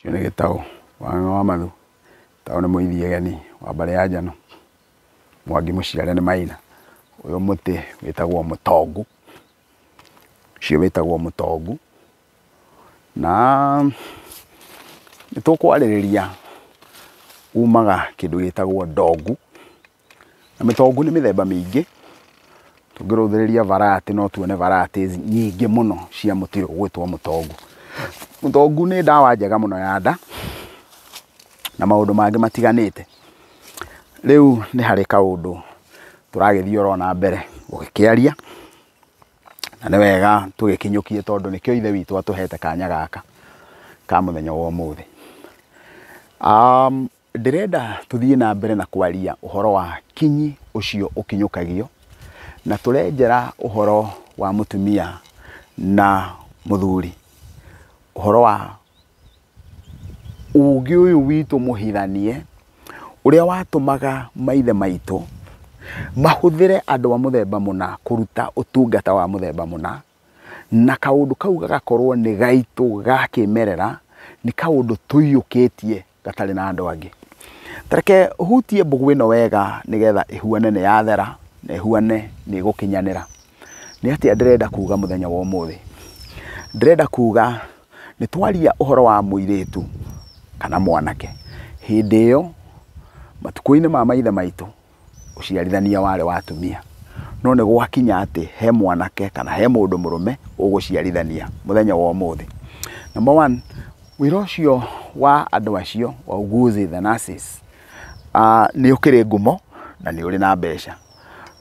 Cio nĩ gĩtaũ wa mathu. Gĩtaũ nĩ mũithie geni wa mbare ya njano. Mwangi mũciare nĩ Maina. Ũyũ mũtĩ wĩtagwo mũtongu. Ũcio wĩtagwo mũtongu. Na nĩtũkwarĩrĩria umaga kĩndũ gĩtagwo ndongu. Na mĩtongu nĩ mĩthemba mĩingĩ. Tũngĩrũthĩrĩria variety no tuone varieties nyingĩ mũno cia mũtĩ ũyũ gwĩtwo mũtongu. Mũtongu nĩ ndawa njega mũno ya nda na maũndũ mangĩ matiganĩte. Rĩu nĩ harĩ kaũndũ tũragĩthiĩ oro na mbere gũgĩkĩaria, na nĩ wega tũgĩkinyũkie tondũ nĩkĩo ithe witũ atũhete kanya gaka ka mũthenya wa ũmũthĩ. Ndĩrenda tũthiĩ na mbere na kwaria ũhoro wa kinyi ũcio ũkinyũkagio, na tũrenjera ũhoro wa mũtumia na mũthuri. Ũhoro wa ũũgĩ ũyũ witũ mũhithanie ũrĩa watũmaga maithe maitũ mahũthĩre andũ a mũthemba mũna kũruta ũtungata wa mũthemba mũna, na kaũndũ kau gagakorwo nĩ gaitũ ga kĩmerera, nĩ kaũndũ tũiyũkĩtie gatarĩ na andũ angĩ. Tareke hutie mbũgũ ĩno wega nĩgetha ĩhuane nĩ yathera na ĩhuane nĩ gũkinyanĩra. Nĩ atĩa ndĩrenda kuga mũthenya wa ũmũthĩ? Ndĩrenda kuga nĩ twaria ũhoro wa mũirĩtu kana mwanake. Hĩndĩ ĩyo matukũ-inĩ ma maithe maitũ ũciarithania warĩ wa atumia, no nĩ gwakinya atĩ he mwanake kana he mũndũ mũrũme ũgũciarithania mũthenya wa ũmũthĩ. Number one, wĩra ũcio wa andũ acio wa uguzi the nurses nĩ ũkĩrĩ ngumo na nĩ ũrĩ na mbeca.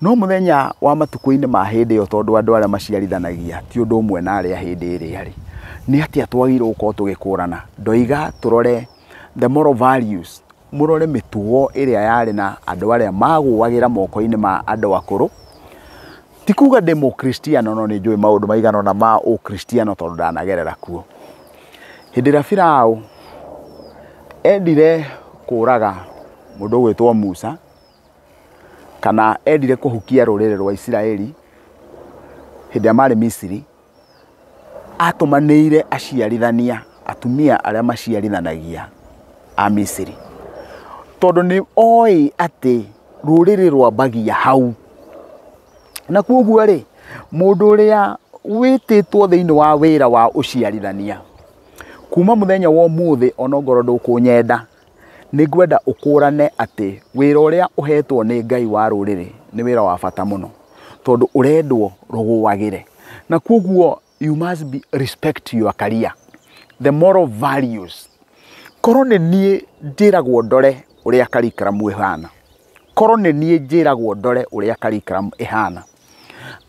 No mũthenya wa matukũ-inĩ ma hĩndĩ ĩyo, tondũ andũ arĩa maciarithanagia ti ũndũ ũmwe na arĩa hĩndĩ ĩrĩa rĩ, nĩ atĩa twagĩrĩirwo gũkorwo tũgĩkũrana. Ndoiga tũrore the moral values, mũrore mĩtugo ĩrĩa yarĩ na andũ arĩa magũagĩra moko-inĩ ma andũ akũrũ. Ti kuga ndĩ mũkristiano, no nĩ njũĩ maũndũ maigana ũna ma ũkristiano tondũ ndanagerera kuo. Hĩndĩ ĩrĩa Firaũ endire kũraga mũndũ ũgwĩtwo Musa, kana endire kũhukia rũrĩrĩ rwa Isiraeli hĩndĩ ĩrĩa marĩ Misiri, atũmanĩire aciarithania, atumia arĩa maciarithanagia a Misiri, tondũ nĩ oĩ atĩ rũrĩrĩ rwambagia hau. Na kuoguo rĩ, mũndũ ũrĩa wĩtĩtwo thĩinĩ wa wĩra wa ũciarithania, kuma mũthenya wa ũmũthĩ onongorwo ndũkũnyenda, nĩ ngwenda ũkũrane atĩ wĩra ũrĩa ũhetwo nĩ Ngai wa rũrĩrĩ nĩ wĩra wa bata mũno, tondũ ũrendwo rũgũagĩre. Na kuoguo you must be respect your career, the moral values. Korwo nĩ niĩ njĩragwo ndore ũrĩa curriculum ĩhana, korwo nĩ niĩ njĩragwo ndore ũrĩa curriculum ĩhana,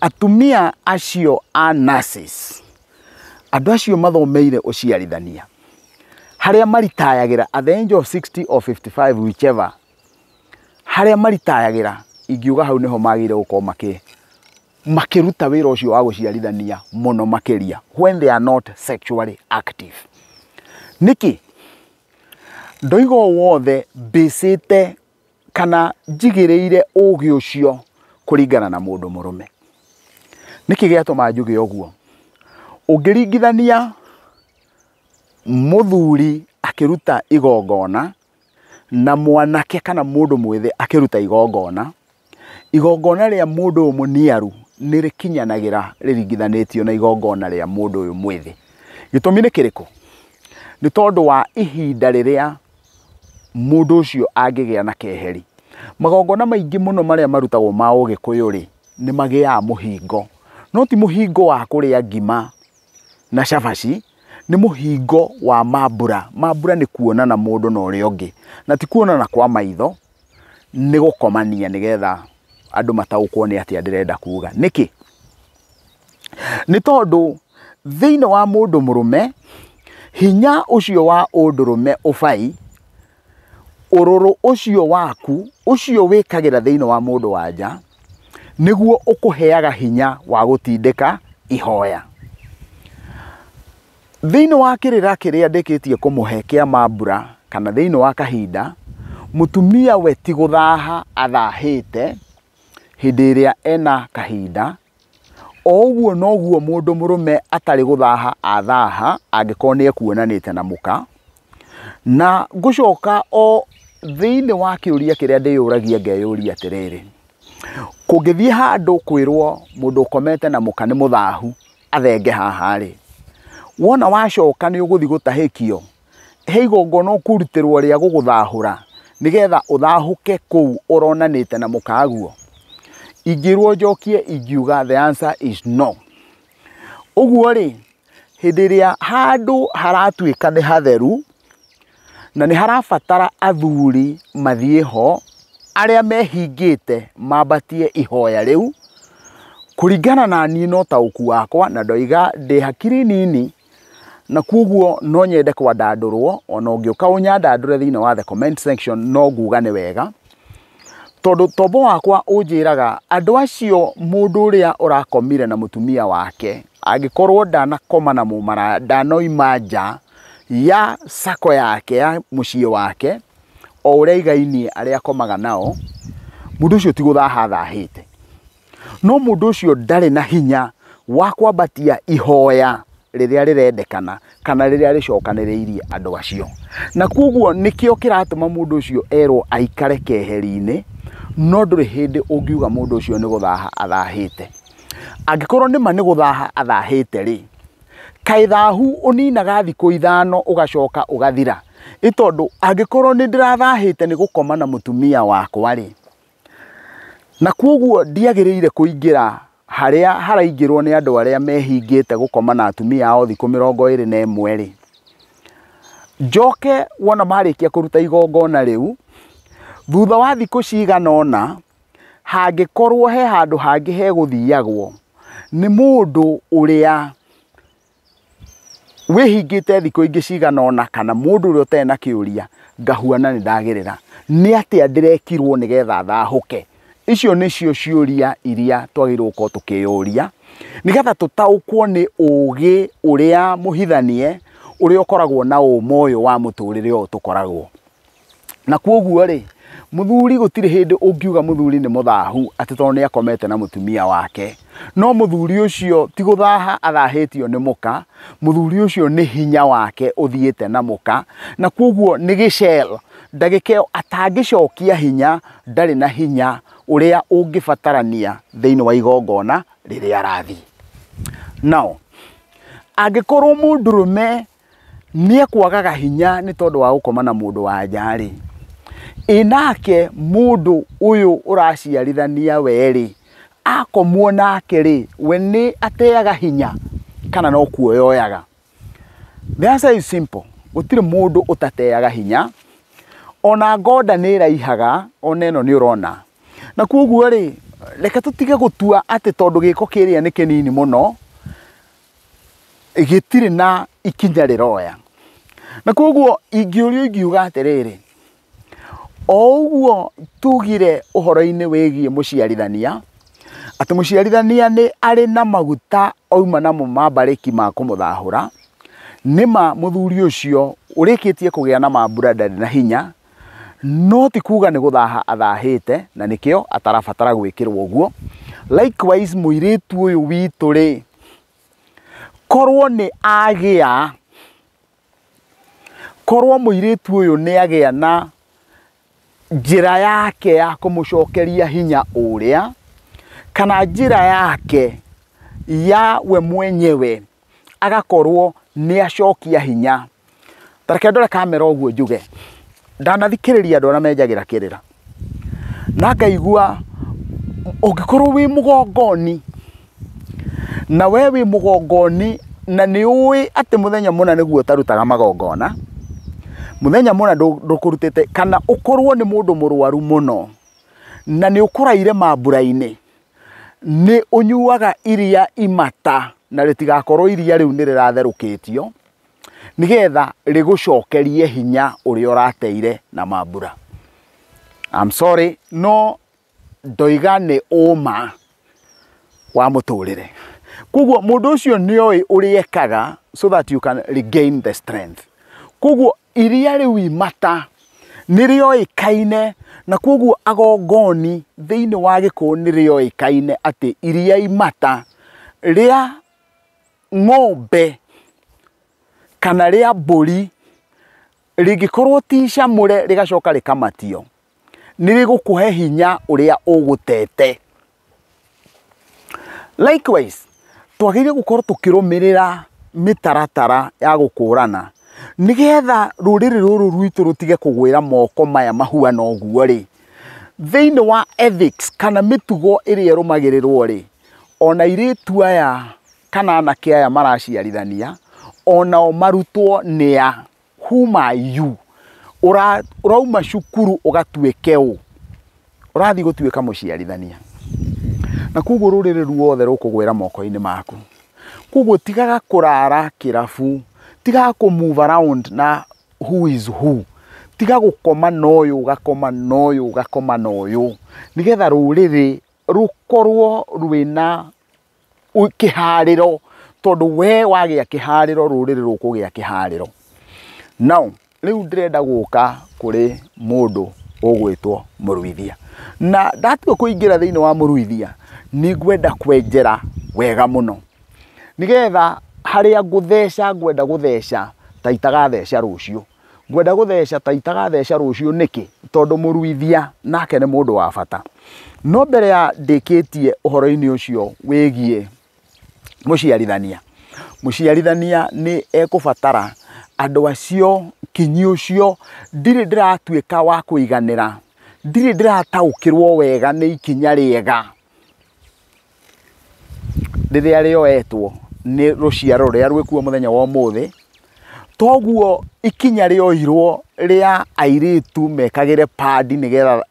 atumia acio a nurses, andũ acio mathomeire ũciarithania, harĩa maritayagĩra at the age of 60 or 55 whichever, harĩa maritayagĩra, ingiuga hau nĩho magĩrĩire gũkorwo makĩruta wĩra ũcio wa gũciarithania mũno makĩria, when they are not sexually active. Nĩkĩ? Ndoiga wothe mbĩcĩte kana njigĩrĩire ũũgĩ ũcio kũringana na mũndũ mũrũme. Nĩkĩ gĩatũma njuge ũguo? Ũngĩringithania mũthuri akĩruta igongona na mwanake kana mũndũ mwĩthĩ akĩruta igongona, igongona rĩa mũndũ ũyũ mũniaru nĩ rĩkinyanagĩra rĩringithanĩtio na igongona rĩa mũndũ ũyũ mwĩthĩ. Gĩtũmi nĩ kĩrĩkũ? Nĩ tondũ wa ihinda rĩrĩa mũndũ ũcio angĩgĩa na keheri. Magongona maingĩ mũno marĩa marutagwo ma Ũgĩkũyũ rĩ, nĩ magĩaga mũhingo. No ti mũhingo wa kũrĩa ngima na cabaci, nĩ mũhingo wa mambura. Mambura nĩ kuonana mũndũ na ũrĩa ũngĩ, na ti kuonana kwa maitho, nĩ gũkomania nĩgetha andũ mataũkwo nĩ atĩa ndĩrenda kuga. Nĩkĩ? Nĩ tondũ thĩinĩ wa mũndũ mũrũme, hinya ũcio wa ũndũrũme ũbai, ũrũrũ ũcio waku, ũcio wĩkagĩra thĩinĩ wa mũndũ wa nja, nĩguo ũkũheaga hinya wa gũtindĩka ihoya. Thĩinĩ wa kĩrĩra kĩrĩa ndĩkĩtie kũmũhe kĩa mambura kana thĩinĩ wa kahinda, mũtumia we ti gũthaha athahĩte hĩndĩ ĩrĩa ena kahinda, o ũguo noguo mũndũ mũrũme atarĩ gũthaha athaha angĩkorwo nĩ ekuonanĩte na mũka, Na ngucoka o thiini wa kiuria kiria ndiyuragia ngeyuria atiriri, kungithie handu kwirwo mundu ukomete na muka ni muthahu athenge haha ri, wona wacoka ni uguthi gutahikio he igongona ukurutirwo ria guguthahura nigetha uthahuke kuu uronanite na muka guo? Ingirwo njokie ingiuga the answer is no. Uguo ri hindi ria handu haratuika ni hatheru na ni harabatara athuri mathie ho aria mehingite mambatie ihoya riu kuringana na ni no tauku wakwa, na ndoiga ndi hakiri nini na kuguo no nyende kwandandurwo, ona ungiuka unyandandure thiini wa the comment section no nguga ni wega, tondu tombo wakwa unjiraga andu acio mundu uria urakomire na mutumia wake angikorwo ndanakoma na mumara ndanoima nja ya sako yake ya mucii wake o uria igainie aria akomaga nao, mundu ucio ti guthaha thahite, no mundu ucio ndari na hinya wa kwambatia ihoya riria rirendekana kana riria ricokaniriirie andu acio, na kuguo nikio kiratuma mundu ucio erwo aikare keheri-ini, no nduri hindi ungiuga mundu ucio ni guthaha athahite. Angikorwo ni ma ni guthaha athahite ri, kai thahu uninaga thiku ithano ugacoka ugathira, itondu angikorwo ni ndirathahite ni gukoma na mutumia wakwa ri, na kuguo ndiagiriire kuingira haria haraingirwo ni andu aria mehingite gukoma na atumia ao thiku 21 ri, njoke wona marikia kuruta igongona riu thutha wa thiku ciganona hangikorwo he handu hangi he guthiagwo ni mundu uria wihingite thiku ingi ciganona kana mundu uria utena kiuria, ngahuana ni ndagirira ni atia ndirekirwo nigetha thahuke. Icio nicio ciuria iria twagirwo ko tukiyuria nigetha tutaukwo ni ugi uria muhithanie uria ukoragwo na umoyo wa muturire o tukoragwo. Na kuguo ri muthuri gutire hindi ungiuga muthuri ni muthahu ati tondu ni akomete na mutumia wake, no muthuri ucio ti guthaha athahitio ni muka, muthuri ucio ni hinya wake uthiite na muka, na kuguo ni gicel ndagikeo atangicokia hinya ndari na hinya uria ungibatarania thiini wa igongona riria arathi. Now angikorwo mundurume ni ekwagaga hinya ni tondu wa gukoma na mundu wa njari, inake mundu uyu uraciarithania weri akomwo nake ri we ni ateaga hinya kana no kuoyaga? The answer is simple, gutire mundu utateaga hinya, ona ngoda ni raihaga ona eno ni urona. Na kuguo ri reke tutige gutua ati tondu giko kiria ni kinini muno gitire na ikinya riroya. Na kuguo ingiuga atiriri, o uguo tugire uhoro-ini wigie muciarithania ati muciarithania ni ari na maguta oima namo mambariki ma kumuthahura, nima muthuri ucio urikitie kugia na mambura ndari na hinya, no ti kuga ni guthaha athahite na nikio atarabatara gwikirwo uguo. Likewise muiritu uyu witu ri korwo ni agia, korwo muiritu uyu ni agia na njira yake ya kumucokeria hinya uria kana njira yake ya we mwenyewe agakorwo ni acokia hinya. Tareke ndore kamera uguo njuge ndanathikiriria andu aria menjagira kirira na ngaigua ungikorwo wi mugongoni na we wi mugongoni na ni uwi ati muthenya muna niguo tarutaga magongona, muthenya muna ndukurutite, kana ukorwo ni mundu murwaru muno na ni ukuraire mambura-ini, ni unyuaga iria imata na ritigakorwo iria riu ni riratherukitio nigetha rigucokerie hinya uria urateire na mambura. I'm sorry, no ndoiga ni uma wa muturire. Kuguo mundu ucio ni oi uriekaga so that you can regain the strength. Kuguo iria riu imata ni rioikaine, na kuguo agongoni thiini wa Gikuyu ni rioikaine ati iria imata ria ng'ombe kana ria mburi ringikorwo ti camure rigacoka rikamatio ni rigukuhe hinya uria ugutete. Likewise, twagire gukorwo tukirumirira mitaratara ya gukurana nigetha ruriri ruru rwitu rutige kugwira moko maya mahuana uguo ri. Thiini wa ethics kana mitugo iria rumagirirwo ri, ona iritu aya kana anake aya maraciarithania onao marutwo ni a whom are you. Urauma cukuru ugatuike u urathi gutuika muciarithania, na kuguo ruriri ruothe rukugwira moko-ini maku. Kuguo tigaga kurara kirabu, tigaga ku move around na who is who, tiga gukoma noyu ugakoma noyu ugakoma noyu, nigetha ruriri rukorwo rwina kihariro, tondu we wagia kihariro ruriri rukugia kihariro. Now riu ndirenda guka kuri mundu ugwitwo Muruithia, na ndatua kuingira thiini wa Muruithia ni ngwenda kwenjera wega muno, nigetha haria ngutheca ngwenda gutheca ta itagatheca rucio, ngwenda gutheca ta itagatheca rucio niki, tondu Muruithia nake ni mundu wa bata. No mbere ya ndikitie uhoro-ini ucio wigie muciarithania ni ekubatara andu acio kinyi ucio ndiri ndiratuika wa kuiganira, ndiri ndirataukirwo wega ni ikinya riega riria rioetwo ni ruciaro ruria rwikuo muthenya wa umuthi. Toguo ikinya rioirwo ria airitu mekagire padi nigetha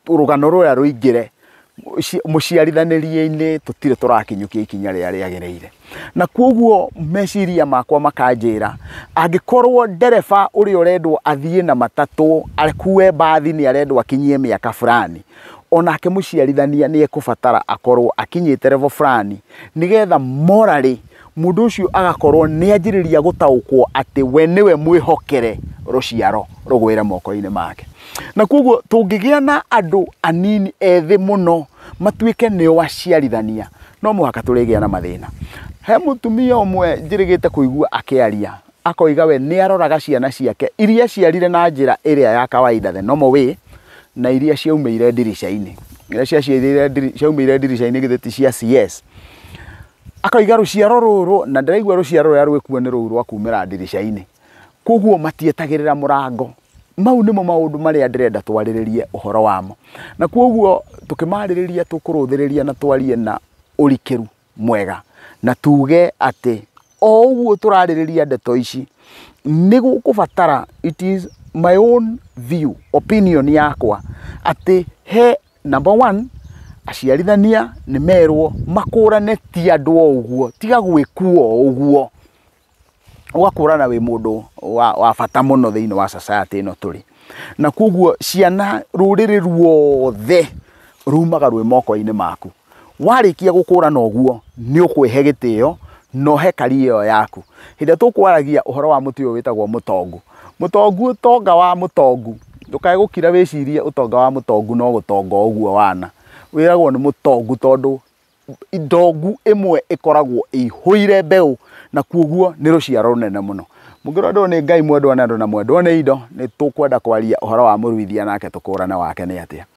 rugano ruria ruingire muciarithanĩrie-inĩ tutire turakinyukia ikinya ria riagĩrĩire. Na koguo meciria makwa makanjĩra angikorwo ndereba uria urendwo athie na matatu akue bathi ni arendwo akinyie miaka fulani, onake muciarithania ni ekubatara akorwo akinyite level fulani, nigetha morally mundu ucio agakorwo ni anjiriria gutaukwo ati we niwe mwihokere ruciaro rugwire moko-ini make. Na koguo tungigia na andu anini ethi muno matuike nio aciarithania no muhaka turigia na mathina. He mutumia umwe njirigite kuigua akiaria akoiga we ni aroraga ciana ciake iria ciarire na njira iria ya kawaida the normal way, na iria ciaumeire ndirica-ini, iria ciaumeire ndirica-ini githeti cia CS. Akoiga ruciaro ruru na ndiraigua ruciaro ruria rwikuo ni ruru rwa kumira ndirica-ini, koguo matietagirira murango. Mau nimo maundu maria ndirenda twariririe uhoro wamo, na koguo tukimaririria tukuruthiriria na twarie na urikiru mwega, na tuge ati o uguo turaririria ndeto ici ni gukubatara, it is my own view, opinion yakwa ati he number 1 aciarithania ni merwo makurane ti andu o uguo, tiga gwikuo uguo ugakurana wi mundu wa bata muno thiini wa society ino turi. Na koguo ciana ruriri ruothe rumaga rwi moko-ini maku. Warikia gukurana uguo ni ukwihe gitio no he career yaku. Hinde tukwaragia uhoro wa muti uyu witagwo mutongu. Mutongu utonga wa mutongu ndukae gukira wicirie utonga wa mutongu no gutonga uguo wana wiragwo ni mutongu, tondu ndongu imwe ikoragwo ihuire mbeu, na koguo ni ruciaro runene muno. Mungirwo ni Ngai mwendwa na andu na mwendwa ni indo, ni tukwenda kwaria uhoro wa Muruithia nake tukurana wake ni atia.